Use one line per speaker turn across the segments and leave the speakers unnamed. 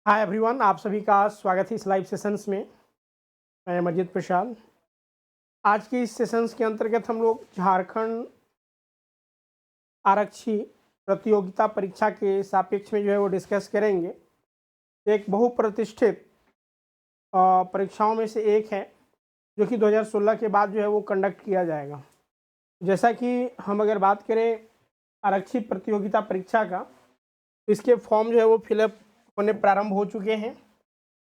Hi everyone, आप सभी का स्वागत है इस लाइव सेशंस में। मैं मजीद प्रसाद। आज के इस सेशंस के अंतर्गत हम लोग झारखंड आरक्षी प्रतियोगिता परीक्षा के सापेक्ष में वो डिस्कस करेंगे। एक बहुप्रतिष्ठित परीक्षाओं में से एक है जो कि 2016 के बाद वो कंडक्ट किया जाएगा। जैसा कि हम अगर बात करें आरक्षी प्रतियोगिता परीक्षा का, इसके फॉर्म वो फिलअप होने प्रारंभ हो चुके हैं,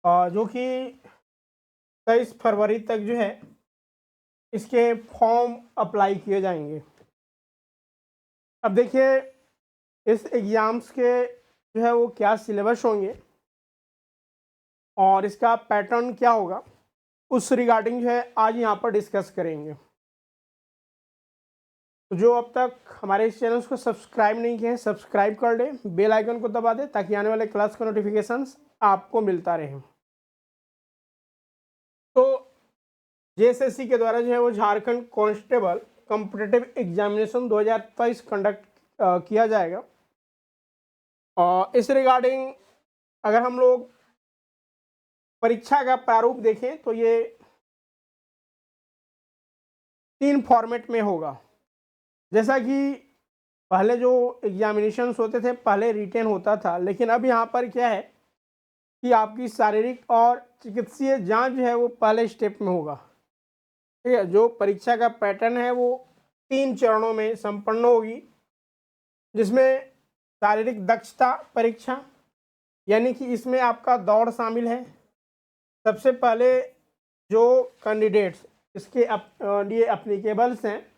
जो कि 23 फरवरी तक इसके फॉर्म अप्लाई किए जाएंगे। अब देखिए इस एग्ज़ाम्स के वो क्या सिलेबस होंगे और इसका पैटर्न क्या होगा, उस रिगार्डिंग आज यहाँ पर डिस्कस करेंगे। तो जो अब तक हमारे इस चैनल को सब्सक्राइब नहीं किए हैं, सब्सक्राइब कर लें, बेल आइकन को दबा दें ताकि आने वाले क्लास का नोटिफिकेशंस आपको मिलता रहे। तो जेएसएससी के द्वारा वो Jharkhand constable competitive examination 2023 conduct किया जाएगा। और इस रिगार्डिंग अगर हम लोग परीक्षा का प्रारूप देखें तो ये 3 फॉर्मेट में होगा। जैसा कि पहले जो एग्जामिनेशंस होते थे, पहले रिटेन होता था, लेकिन अब यहाँ पर क्या है कि आपकी शारीरिक और चिकित्सीय जांच वो पहले स्टेप में होगा। ठीक है, जो परीक्षा का पैटर्न है वो 3 चरणों में संपन्न होगी, जिसमें शारीरिक दक्षता परीक्षा, यानी कि इसमें आपका दौड़ शामिल है। सबसे पहले जो कैंडिडेट्स इसके लिए अप्लीकेबल्स हैं,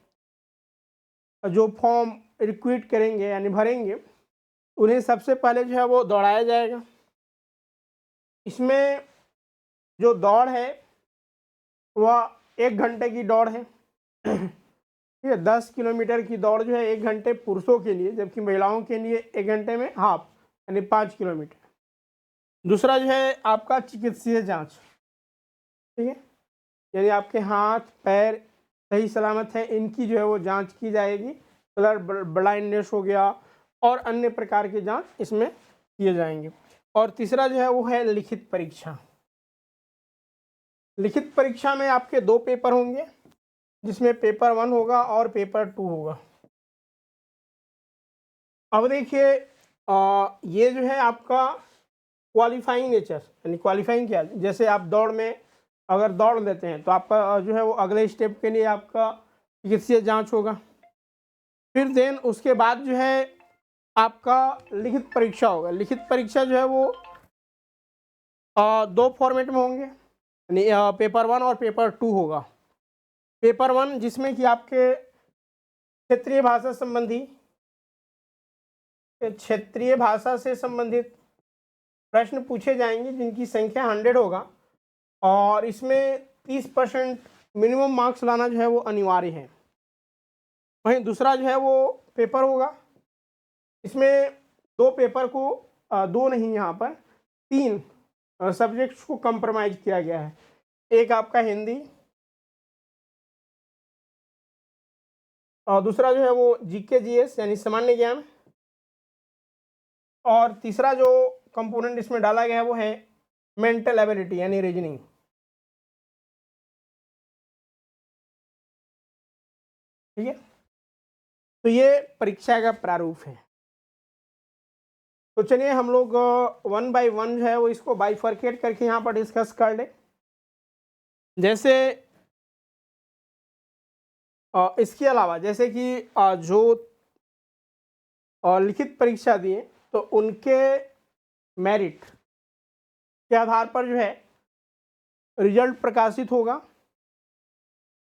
जो फॉर्म रिक्रूट करेंगे यानी भरेंगे, उन्हें सबसे पहले वो दौड़ाया जाएगा। इसमें जो दौड़ है वह 1 घंटे की दौड़ है। ठीक है, 10 किलोमीटर की दौड़ 1 घंटे पुरुषों के लिए, जबकि महिलाओं के लिए 1 घंटे में हाफ यानी 5 किलोमीटर। दूसरा आपका चिकित्सीय जांच। ठीक है, यानी आपके हाथ पैर सही सलामत है, इनकी वो जांच की जाएगी। कलर ब्लाइंडनेस हो गया और अन्य प्रकार के जांच इसमें किए जाएंगे। और तीसरा वो है लिखित परीक्षा। लिखित परीक्षा में आपके 2 पेपर होंगे, जिसमें पेपर 1 होगा और पेपर 2 होगा। अब देखिए ये आपका क्वालिफाइंग नेचर, यानी क्वालिफाइंग क्या, जैसे आप दौड़ में अगर दौड़ लेते हैं तो आपका वो अगले स्टेप के लिए आपका चिकित्सीय जांच होगा। फिर देन उसके बाद आपका लिखित परीक्षा होगा। लिखित परीक्षा वो 2 फॉर्मेट में होंगे, यानी पेपर 1 और पेपर 2 होगा। पेपर 1 जिसमें कि आपके क्षेत्रीय भाषा से संबंधित प्रश्न पूछे जाएंगे, जिनकी संख्या 100 होगा, और इसमें 30% मिनिमम मार्क्स लाना वो अनिवार्य है। वहीं दूसरा वो पेपर होगा, इसमें 2 पेपर को 2 नहीं, यहाँ पर 3 सब्जेक्ट्स को कंप्रोमाइज किया गया है। एक आपका हिंदी, और दूसरा वो जीके जीएस यानी सामान्य ज्ञान, और तीसरा जो कंपोनेंट इसमें डाला गया है वो है मेंटल एबिलिटी यानी रीजनिंग। ठीक है, तो ये परीक्षा का प्रारूप है। तो चलिए हम लोग 1 बाय 1 वो इसको बाइफर्केट करके यहाँ पर डिस्कस कर ले। जैसे इसके अलावा जैसे कि जो लिखित परीक्षा दिए तो उनके मेरिट के आधार पर रिजल्ट प्रकाशित होगा।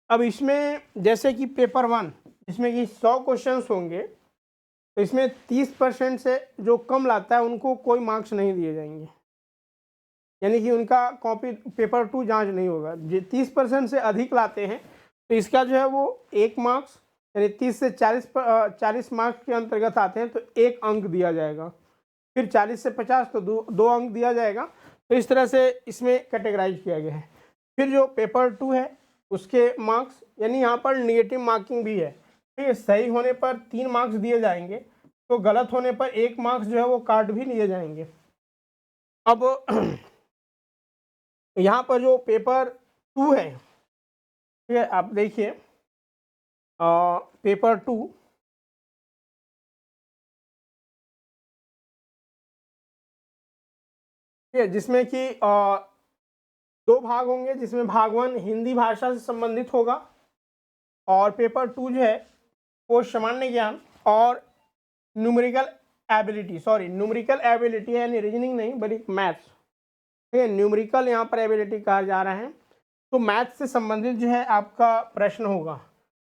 अब इसमें जैसे कि पेपर 1 जिसमें कि 100 क्वेश्चंस होंगे, तो इसमें 30% से जो कम लाता है उनको कोई मार्क्स नहीं दिए जाएंगे, यानी कि उनका कॉपी पेपर 2 जांच नहीं होगा। जो 30% से अधिक लाते हैं तो इसका वो 1 मार्क्स, यानी 30 से 40 मार्क्स के अंतर्गत आते हैं तो 1 अंक दिया जाएगा। फिर 40 से 50 तो 2 अंक दिया जाएगा। तो इस तरह से इसमें कैटेगराइज किया गया है। फिर जो पेपर 2 है उसके मार्क्स, यानी यहाँ पर निगेटिव मार्किंग भी है। ठीक है, सही होने पर 3 मार्क्स दिए जाएंगे, तो गलत होने पर 1 मार्क्स वो काट भी लिए जाएंगे। अब यहाँ पर जो पेपर 2 है, ठीक है, आप देखिए पेपर 2, ठीक है, जिसमें कि 2 भाग होंगे, जिसमें भाग 1 हिंदी भाषा से संबंधित होगा और पेपर 2 जो है वो सामान्य ज्ञान और numerical ability, sorry numerical ability यानी रीजनिंग नहीं बल्कि मैथ्स, ठीक है, न्यूमेरिकल यहाँ पर एबिलिटी कहा जा रहा है। तो मैथ्स से संबंधित जो है आपका प्रश्न होगा।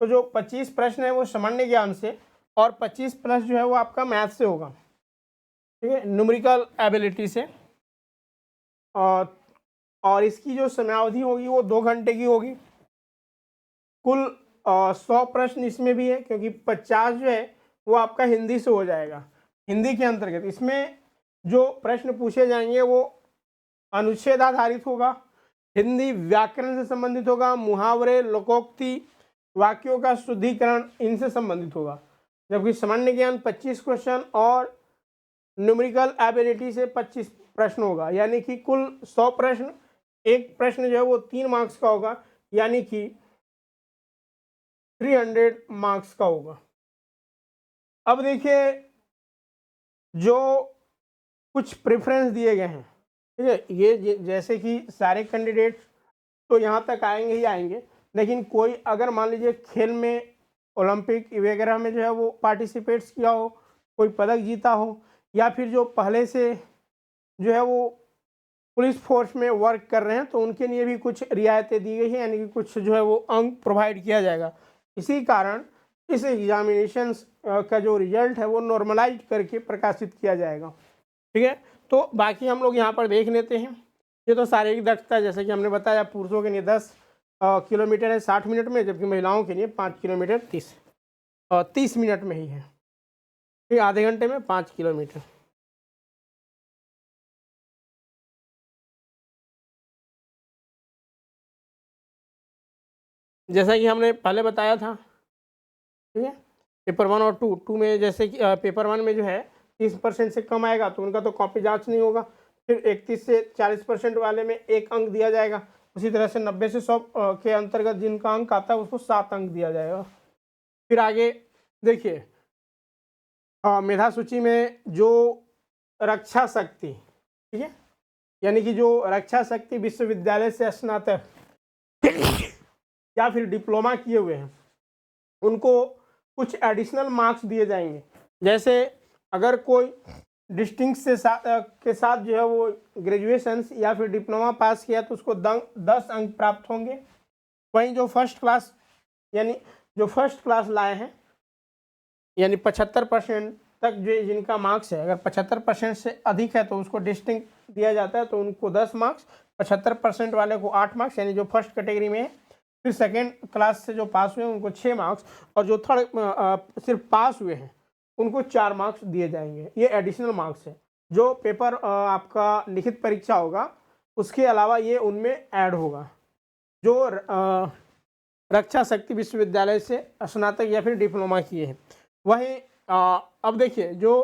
तो जो 25 प्रश्न है वो सामान्य ज्ञान से और 25 प्लस जो है वो आपका मैथ से होगा, ठीक है, न्यूमेरिकल एबिलिटी से। और इसकी जो समयावधि होगी वो 2 घंटे की होगी। कुल 100 प्रश्न इसमें भी है, क्योंकि 50 जो है वो आपका हिंदी से हो जाएगा। हिंदी के अंतर्गत इसमें जो प्रश्न पूछे जाएंगे वो अनुच्छेद आधारित होगा, हिंदी व्याकरण से संबंधित होगा, मुहावरे, लोकोक्ति, वाक्यों का शुद्धिकरण इनसे संबंधित होगा। जबकि सामान्य ज्ञान 25 क्वेश्चन और न्यूमेरिकल एबिलिटी से 25 प्रश्न होगा, यानी कि कुल 100 प्रश्न, एक प्रश्न जो है वो 3 मार्क्स का होगा, यानी कि 300 मार्क्स का होगा। अब देखिए जो कुछ प्रेफरेंस दिए गए हैं, ठीक है, ये जैसे कि सारे कैंडिडेट तो यहाँ तक आएंगे ही आएंगे, लेकिन कोई अगर मान लीजिए खेल में ओलंपिक वगैरह में जो है वो पार्टिसिपेट्स किया हो, कोई पदक जीता हो, या फिर जो पहले से जो है वो पुलिस फोर्स में वर्क कर रहे हैं, तो उनके लिए भी कुछ रियायतें दी गई हैं, यानी कि कुछ जो है वो अंक प्रोवाइड किया जाएगा। इसी कारण इस एग्जामिनेशन का जो रिजल्ट है वो नॉर्मलाइज करके प्रकाशित किया जाएगा, ठीक है। तो बाकी हम लोग यहाँ पर देख लेते हैं। ये तो शारीरिक दक्षता जैसे कि हमने बताया पुरुषों के लिए 10 किलोमीटर है 60 मिनट में, जबकि महिलाओं के लिए 5 किलोमीटर 30 मिनट में ही है, ठीक, आधे घंटे में 5 किलोमीटर। जैसा कि हमने पहले बताया था, ठीक है, पेपर 1 और 2 में जैसे कि पेपर 1 में जो है 30% से कम आएगा तो उनका तो कॉपी जांच नहीं होगा। फिर 31 से 40% वाले में 1 अंक दिया जाएगा। उसी तरह से 90 से 100 के अंतर्गत जिनका अंक आता है उसको 7 अंक दिया जाएगा। फिर आगे देखिए मेधा सूची में जो रक्षा शक्ति, ठीक है, यानी कि जो रक्षा शक्ति विश्वविद्यालय से स्नातक या फिर डिप्लोमा किए हुए हैं उनको कुछ एडिशनल मार्क्स दिए जाएंगे। जैसे अगर कोई डिस्टिंक्ट के साथ जो है वो ग्रेजुएशन या फिर डिप्लोमा पास किया तो उसको 10 अंक प्राप्त होंगे। वहीं जो फर्स्ट क्लास लाए हैं, यानी 75% तक जो जिनका मार्क्स है, अगर 75% से अधिक है तो उसको डिस्टिंक्ट दिया जाता है, तो उनको 10 मार्क्स, 75% वाले को 8 मार्क्स, यानी जो फर्स्ट कैटेगरी में है। फिर सेकेंड क्लास से जो पास हुए हैं उनको 6 मार्क्स, और जो थर्ड सिर्फ पास हुए हैं उनको 4 मार्क्स दिए जाएंगे। ये एडिशनल मार्क्स है। जो पेपर आपका लिखित परीक्षा होगा उसके अलावा ये उनमें ऐड होगा, जो रक्षा शक्ति विश्वविद्यालय से स्नातक या फिर डिप्लोमा किए हैं। वहीं अब देखिए जो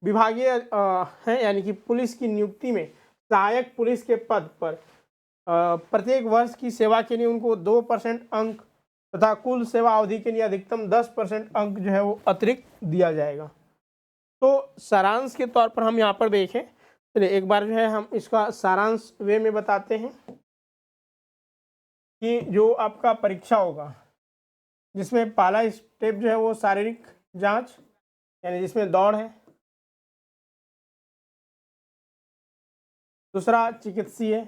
विभागीय हैं, यानी कि पुलिस की नियुक्ति में सहायक पुलिस के पद पर प्रत्येक वर्ष की सेवा के लिए उनको 2% अंक तथा कुल सेवा अवधि के लिए अधिकतम 10% अंक जो है वो अतिरिक्त दिया जाएगा। तो सारांश के तौर पर हम यहाँ पर देखें, चलिए एक बार जो है हम इसका सारांश वे में बताते हैं कि जो आपका परीक्षा होगा जिसमें पहला स्टेप जो है वो शारीरिक जांच, यानी जिसमें दौड़ है। दूसरा चिकित्सीय,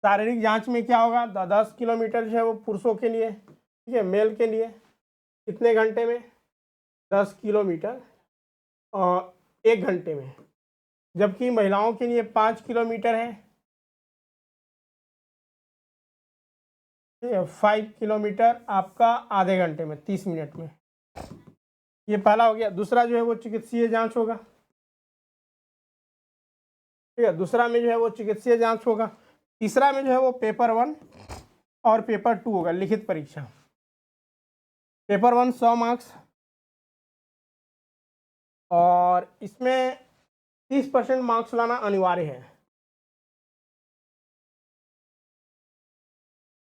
शारीरिक जांच में क्या होगा, 10 किलोमीटर जो है वो पुरुषों के लिए, ठीक है, मेल के लिए कितने घंटे में, 10 किलोमीटर और 1 घंटे में, जबकि महिलाओं के लिए 5 किलोमीटर है, 5 किलोमीटर आपका आधे घंटे में 30 मिनट में। ये पहला हो गया। दूसरा जो है वो चिकित्सीय जांच होगा, ठीक है, दूसरा में जो है वो चिकित्सीय जांच होगा। तीसरा में जो है वो पेपर 1 और पेपर 2 होगा, लिखित परीक्षा। पेपर 1 100 मार्क्स, और इसमें 30% मार्क्स लाना अनिवार्य है।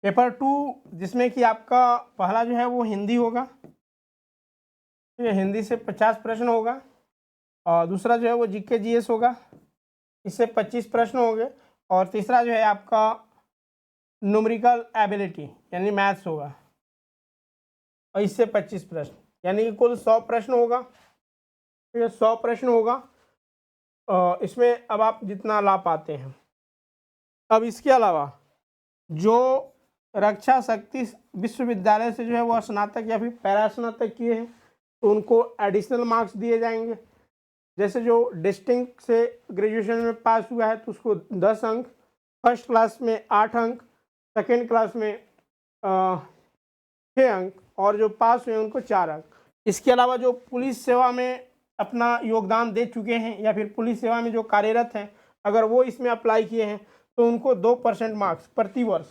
पेपर 2 जिसमें कि आपका पहला जो है वो हिंदी होगा, ठीक है, हिंदी से 50 प्रश्न होगा, और दूसरा जो है वो जीके जीएस होगा, इससे 25 प्रश्न होंगे, और तीसरा जो है आपका न्यूमेरिकल एबिलिटी यानी मैथ्स होगा, और इससे 25 प्रश्न, यानी कि कुल 100 प्रश्न होगा, ठीक है, 100 प्रश्न होगा। इसमें अब आप जितना ला पाते हैं। अब इसके अलावा जो रक्षा शक्ति विश्वविद्यालय से जो है वो स्नातक या फिर पैरा स्नातक किए हैं तो उनको एडिशनल मार्क्स दिए जाएंगे। जैसे जो डिस्टिंक्ट से ग्रेजुएशन में पास हुआ है तो उसको 10 अंक, फर्स्ट क्लास में 8 अंक, सेकेंड क्लास में 6 अंक, और जो पास हुए उनको 4 अंक। इसके अलावा जो पुलिस सेवा में अपना योगदान दे चुके हैं या फिर पुलिस सेवा में जो कार्यरत हैं, अगर वो इसमें अप्लाई किए हैं तो उनको 2% मार्क्स प्रति वर्ष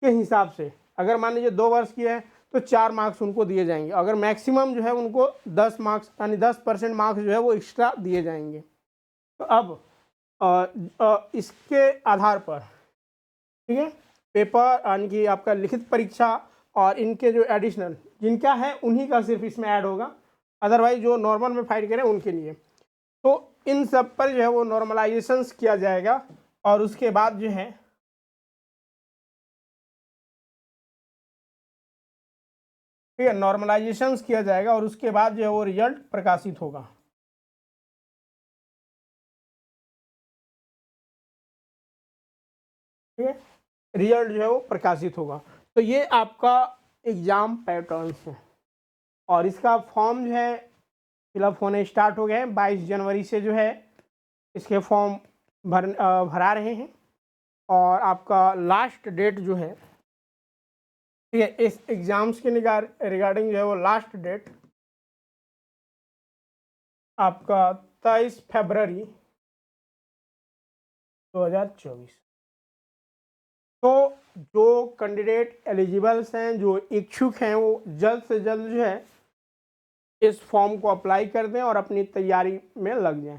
के हिसाब से, अगर मान लीजिए 2 वर्ष किए हैं तो 4 मार्क्स उनको दिए जाएंगे। अगर मैक्सिमम जो है उनको 10 मार्क्स यानी 10% मार्क्स जो है वो एक्स्ट्रा दिए जाएंगे। तो अब इसके आधार पर, ठीक है, पेपर यानी कि आपका लिखित परीक्षा और इनके जो एडिशनल जिनका है उन्हीं का सिर्फ इसमें ऐड होगा, अदरवाइज जो नॉर्मल में फाइट करें उनके लिए। तो इन सब पर जो है वो नॉर्मलाइजेशंस किया जाएगा, और उसके बाद जो है ठीक है नॉर्मलाइजेशंस किया जाएगा, और उसके बाद जो है वो रिजल्ट प्रकाशित होगा। ठीक है, रिजल्ट जो है वो प्रकाशित होगा। तो ये आपका एग्ज़ाम पैटर्न्स है, और इसका फॉर्म जो है फिलअप होने स्टार्ट हो गए हैं। 22 जनवरी से जो है इसके फॉर्म भरा रहे हैं, और आपका लास्ट डेट जो है, ठीक है, इस एग्ज़ाम्स के रिगार्डिंग जो है वो लास्ट डेट आपका 23 फरवरी 2024। तो जो कैंडिडेट एलिजिबल्स हैं, जो इच्छुक हैं, वो जल्द से जल्द जो है इस फॉर्म को अप्लाई कर दें और अपनी तैयारी में लग जाएं,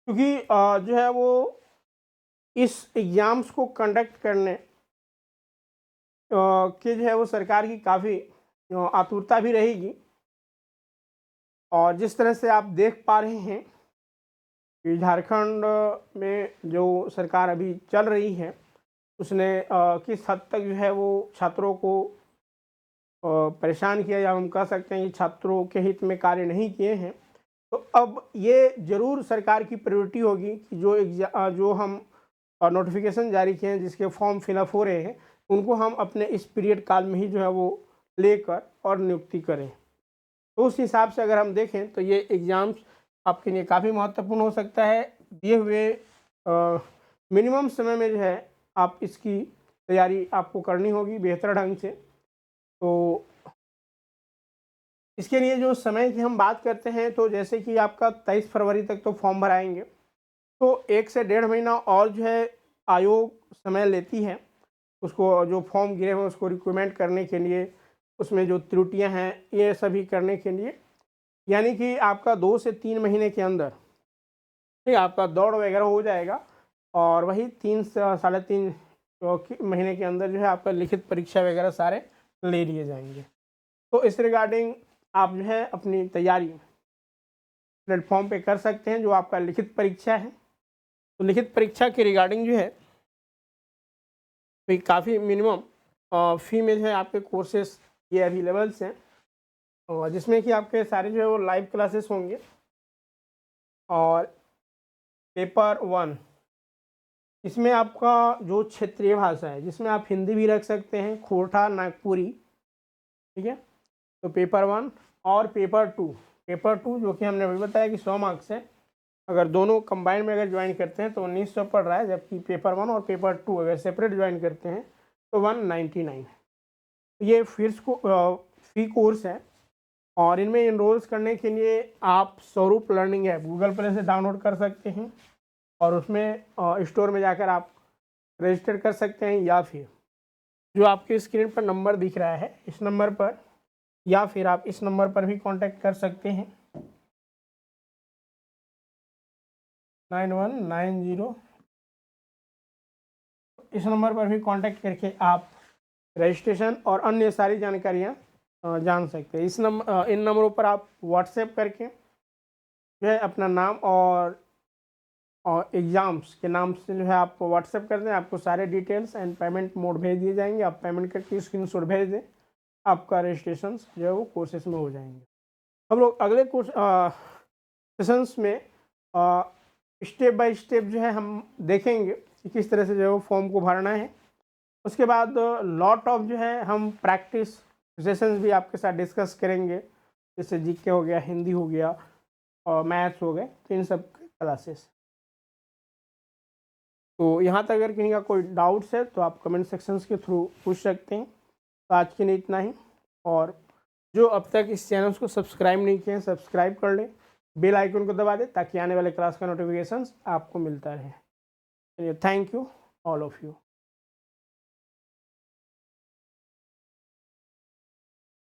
क्योंकि जो है वो इस एग्ज़ाम्स को कंडक्ट करने के जो है वो सरकार की काफ़ी आतुरता भी रहेगी। और जिस तरह से आप देख पा रहे हैं कि झारखंड में जो सरकार अभी चल रही है उसने किस हद तक जो है वो छात्रों को परेशान किया, या हम कह सकते हैं कि छात्रों के हित में कार्य नहीं किए हैं। तो अब ये ज़रूर सरकार की प्रायोरिटी होगी कि जो हम नोटिफिकेशन जारी किए हैं, जिसके फॉर्म फिलअप हो रहे हैं, उनको हम अपने इस पीरियड काल में ही जो है वो लेकर और नियुक्ति करें। तो उस हिसाब से अगर हम देखें तो ये एग्ज़ाम्स आपके लिए काफ़ी महत्वपूर्ण हो सकता है। दिए हुए मिनिमम समय में जो है आप इसकी तैयारी आपको करनी होगी बेहतर ढंग से। तो इसके लिए जो समय की हम बात करते हैं, तो जैसे कि आपका 23 फरवरी तक तो फॉर्म भराएंगे, तो 1 से 1.5 महीना और जो है आयोग समय लेती है उसको, जो फॉर्म गिरे हुए उसको रिकमेंड करने के लिए, उसमें जो त्रुटियां हैं ये सभी करने के लिए। यानी कि आपका 2 से 3 महीने के अंदर ठीक आपका दौड़ वगैरह हो जाएगा, और वही 3 से 3.5 महीने के अंदर जो है आपका लिखित परीक्षा वगैरह सारे ले लिए जाएंगे। तो इस रिगार्डिंग आप जो है अपनी तैयारी प्लेटफॉर्म पे कर सकते हैं, जो आपका लिखित परीक्षा है। तो लिखित परीक्षा के रिगार्डिंग जो है काफ़ी मिनिमम फ़ी में जो है आपके कोर्सेस ये अवेलेबल्स हैं, और जिसमें कि आपके सारे जो है वो लाइव क्लासेस होंगे। और पेपर 1 इसमें आपका जो क्षेत्रीय भाषा है, जिसमें आप हिंदी भी रख सकते हैं, खोरठा, नागपुरी, ठीक है। तो पेपर 1 और पेपर 2 जो कि हमने अभी बताया कि 100 मार्क्स है, अगर दोनों कंबाइंड में अगर ज्वाइन करते हैं तो 1900 पड़ रहा है, जबकि पेपर 1 और पेपर 2 अगर सेपरेट ज्वाइन करते हैं तो 199। ये फ्री कोर्स है, और इनमें इनरोल्स करने के लिए आप स्वरूप लर्निंग ऐप गूगल प्ले से डाउनलोड कर सकते हैं, और उसमें स्टोर में जाकर आप रजिस्टर कर सकते हैं, या फिर जो आपके स्क्रीन पर नंबर दिख रहा है इस नंबर पर, या फिर आप इस नंबर पर भी कांटेक्ट कर सकते हैं। 9190। इस नंबर पर भी कांटेक्ट करके आप रजिस्ट्रेशन और अन्य सारी जानकारियाँ जान सकते हैं। इन नंबरों पर आप व्हाट्सएप करके जो है अपना नाम और एग्ज़ाम्स के नाम से जो है आप व्हाट्सएप कर दें, आपको सारे डिटेल्स एंड पेमेंट मोड भेज दिए जाएंगे। आप पेमेंट करके स्क्रीनशॉट भेज दें, आपका रजिस्ट्रेशन जो है वो कोर्सेज में हो जाएंगे। हम लोग अगले कोर्स सेशंस में स्टेप बाय स्टेप जो है हम देखेंगे कि किस तरह से जो है वो फॉर्म को भरना है। उसके बाद लॉट ऑफ जो है हम प्रैक्टिस सेशंस भी आपके साथ डिस्कस करेंगे, जैसे जीके हो गया, हिंदी हो गया और मैथ्स हो गए, तो इन सब क्लासेस। तो यहाँ तक अगर किसी का कोई डाउट्स है तो आप कमेंट सेक्शंस के थ्रू पूछ सकते हैं। तो आज के लिए इतना ही, और जो अब तक इस चैनल को सब्सक्राइब नहीं किए हैं सब्सक्राइब कर लें, बेल आइकन को दबा दें ताकि आने वाले क्लास का नोटिफिकेशंस आपको मिलता रहे। Thank you all of you.